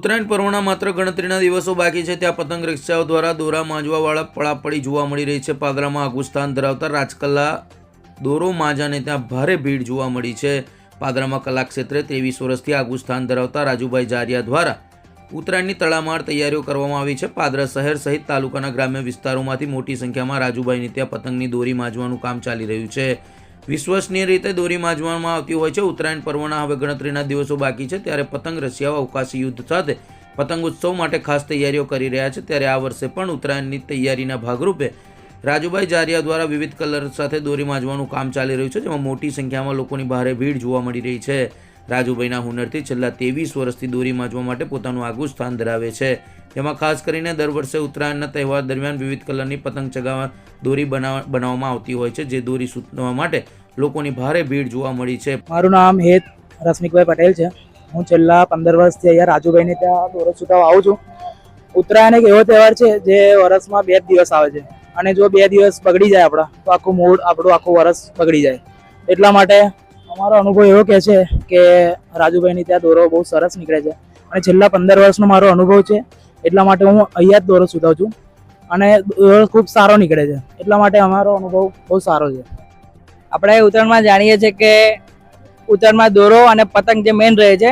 ઉત્તરાયણ પર્વના માત્ર ગણતરીના દિવસો બાકી છે ત્યાં પતંગ રક્ષાઓ દ્વારા દોરા માંજવાવાળા પળાપળી જોવા મળી રહી છે। પાદરામાં આગવું સ્થાન ધરાવતા રાજકલા દોરો માંજાને ત્યાં ભારે ભીડ જોવા મળી છે। પાદરામાં કલા ક્ષેત્રે 23 વર્ષથી આગવું સ્થાન ધરાવતા રાજુભાઈ જારિયા દ્વારા ઉત્તરાયણની તડામાર તૈયારીઓ કરવામાં આવી છે। પાદરા શહેર સહિત તાલુકાના ગ્રામ્ય વિસ્તારોમાંથી મોટી સંખ્યામાં રાજુભાઈની ત્યાં પતંગની દોરી માંજવાનું કામ ચાલી રહ્યું છે। વિશ્વસનીય રીતે દોરી માંજવામાં આવતી હોય છે। ઉત્તરાયણ પર્વના હવે ગણતરીના દિવસો બાકી છે ત્યારે પતંગ રસિયાઓ અવકાશી યુદ્ધ સાથે પતંગ ઉત્સવ માટે ખાસ તૈયારીઓ કરી રહ્યા છે। ત્યારે આ વર્ષે પણ ઉત્તરાયણની તૈયારીના ભાગરૂપે રાજુભાઈ જારિયા દ્વારા વિવિધ કલર સાથે દોરી માંજવાનું કામ ચાલી રહ્યું છે, જેમાં મોટી સંખ્યામાં લોકોની ભારે ભીડ જોવા મળી રહી છે। રાજુભાઈના હુનરથી છેલ્લા 23 વર્ષથી દોરી માંજવા માટે પોતાનું આગવું સ્થાન ધરાવે છે, જેમાં ખાસ કરીને દર વર્ષે ઉત્તરાયણના તહેવાર દરમિયાન વિવિધ કલરની પતંગ ચગાવવા દોરી બનાવવામાં આવતી હોય છે, જે દોરી સૂતવા માટે લોકોની ભારે ભીડ જોવા મળી છે। મારું નામ હેત રશ્મિકભાઈ પટેલ છે। હું છેલ્લા 15 વર્ષથી અહીંયા રાજુભાઈને ત્યાં દોરો છૂટાવવા આવું છું। ઉત્તરાયણ એક એવો તહેવાર છે જે વર્ષમાં 2 દિવસ આવે છે, અને જો 2 દિવસ બગડી જાય આપણા તો આખું મૂડ આપણું આખું વર્ષ બગડી જાય। એટલા માટે અમારો અનુભવ એવો કહે છે કે રાજુભાઈની ત્યાં દોરો બહુ સરસ નીકળે છે, અને છેલ્લા 15 વર્ષનો મારો અનુભવ છે, એટલા માટે હું અહીંયા જ દોરો છૂટાવું છું, અને દોરો ખૂબ સારો નીકળે છે। એટલા માટે અમારો અનુભવ બહુ સારો છે। આપણે ઉત્તરાયણમાં જાણીએ છીએ કે ઉત્તરાયણમાં દોરો અને પતંગ જે મેઇન રહે છે,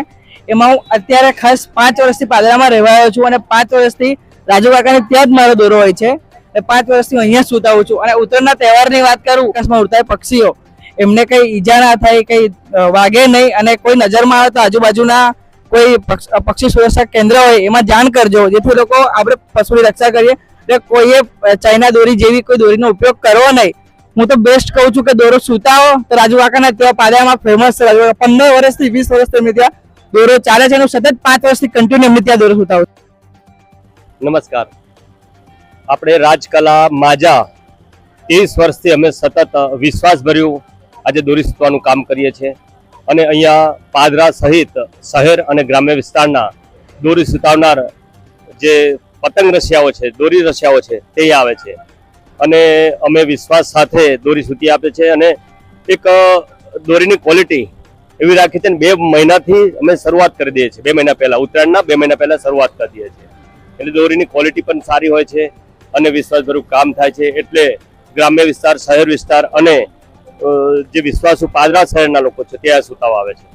એમાં હું અત્યારે ખાસ 5 વર્ષથી પાદરામાં રહેવા આવ્યો છું, અને 5 વર્ષથી રાજુ કાકાને ત્યાં જ મારો દોરો હોય છે। 5 વર્ષથી અહીંયા જ સૂતાવું છું। અને ઉત્તરાયણના તહેવારની વાત કરું, આકાશમાં ઉડતા પક્ષીઓ એમને કંઈ ઈજા ના થાય, કંઈ વાગે નહીં, અને કોઈ નજરમાં આવે તો આજુબાજુના કોઈ પક્ષી સુરક્ષા કેન્દ્ર હોય એમાં જાણ કરજો, જેથી લોકો આપણે પશુની રક્ષા કરીએ। એટલે કોઈએ ચાઇના દોરી જેવી કોઈ દોરીનો ઉપયોગ કરવો નહીં। હું તો બેસ્ટ કહું છું કે દોરો સૂતાવો તો રાજુ કાકાના ત્યાં પાદરામાં ફેમસ છે। રાજુ કાકા 15 વર્ષથી 20 વર્ષથી એમની ત્યાં દોરો ચાલે છે, અને સતત 5 વર્ષથી કન્ટિન્યુ એમની ત્યાં દોરો સૂતાવો। નમસ્કાર, આપણે રાજકલા માજા 30 વર્ષથી અમે સતત વિશ્વાસભર્યું આજે દોરી સૂતવાનું કામ કરીએ છીએ, અને અહીંયા પાદરા સહિત શહેર અને ગ્રામ્ય વિસ્તારના દોરી સૂતાવનાર જે પતંગ રસિયાઓ છે, દોરી રસિયાઓ છે, તે આવે છે, અને અમે વિશ્વાસ સાથે દોરી સૂતી આપે છે। અને એક દોરીની ક્વોલિટી એવી રાખી છે ને 2 મહિનાથી અમે શરૂઆત કરી દઈએ છીએ। 2 મહિના પહેલા, ઉત્તરાયણના 2 મહિના પહેલા શરૂઆત કરી દઈએ છીએ, એટલે દોરીની ક્વોલિટી પણ સારી હોય છે અને વિશ્વાસભર્યું કામ થાય છે। એટલે ગ્રામ્ય વિસ્તાર, શહેર વિસ્તાર અને જે વિશ્વાસુ પાદરા શહેરના લોકો છે ત્યાં સૂતાવા આવે છે।